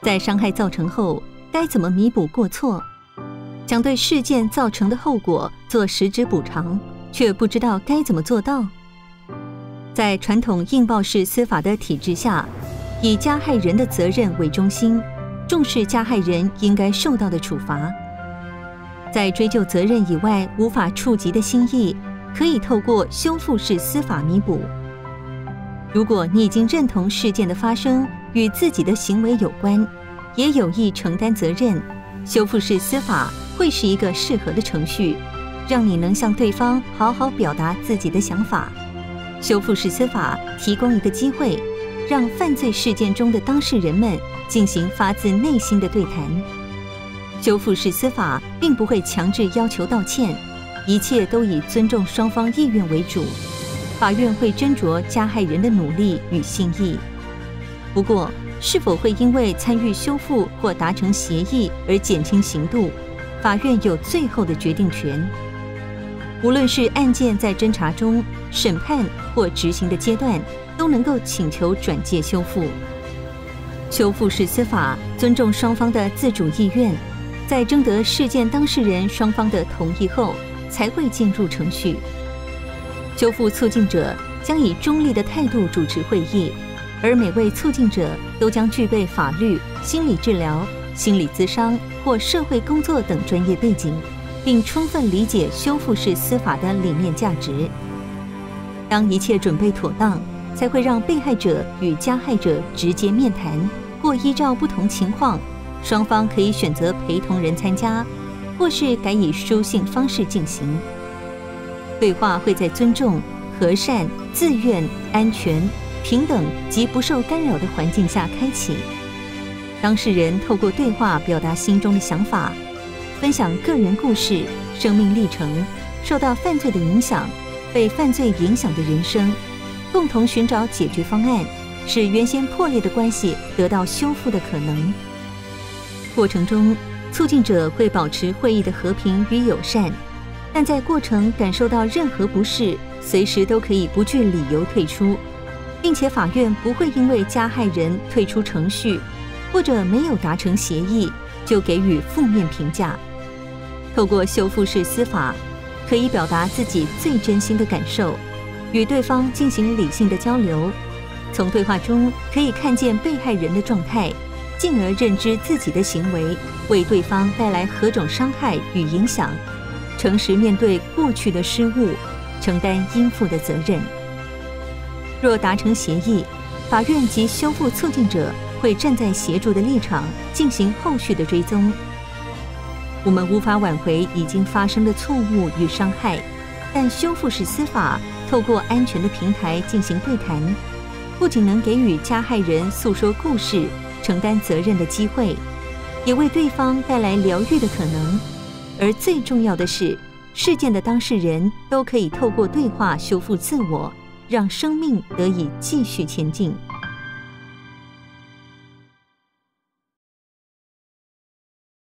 在伤害造成后，该怎么弥补过错？想对事件造成的后果做实质补偿，却不知道该怎么做到。在传统应报式司法的体制下，以加害人的责任为中心，重视加害人应该受到的处罚。在追究责任以外无法触及的心意，可以透过修复式司法弥补。如果你已经认同事件的发生与自己的行为有关，也有意承担责任，修复式司法会是一个适合的程序，让你能向对方好好表达自己的想法。修复式司法提供一个机会，让犯罪事件中的当事人们进行发自内心的对谈。修复式司法并不会强制要求道歉，一切都以尊重双方意愿为主。法院会斟酌加害人的努力与心意。不过，是否会因为参与修复或达成协议而减轻刑度，法院有最后的决定权。无论是案件在侦查中、审判或执行的阶段，都能够请求转介修复。修复式司法尊重双方的自主意愿，在征得事件当事人双方的同意后，才会进入程序。修复促进者将以中立的态度主持会议，而每位促进者都将具备法律、心理治疗、心理咨商或社会工作等专业背景，并充分理解修复式司法的理念价值。当一切准备妥当，才会让被害者与加害者直接面谈，或依照不同情况，双方可以选择陪同人参加，或是改以书信方式进行。对话会在尊重、和善、自愿、安全、平等及不受干扰的环境下开启。当事人透过对话表达心中的想法，分享个人故事、生命历程、受到犯罪的影响、被犯罪影响的人生，共同寻找解决方案，使原先破裂的关系得到修复的可能。过程中，促进者会保持会议的和平与友善，但在过程感受到任何不适，随时都可以不具理由退出，并且法院不会因为加害人退出程序或者没有达成协议就给予负面评价。透过修复式司法，可以表达自己最真心的感受，与对方进行理性的交流。从对话中可以看见被害人的状态，进而认知自己的行为为对方带来何种伤害与影响，诚实面对过去的失误，承担应负的责任。若达成协议，法院及修复促进者会站在协助的立场进行后续的追踪。我们无法挽回已经发生的错误与伤害，但修复式司法透过安全的平台进行对谈，不仅能给予加害人诉说故事、承担责任的机会，也为对方带来疗愈的可能。而最重要的是，事件的当事人都可以透过对话修复自我，让生命得以继续前进。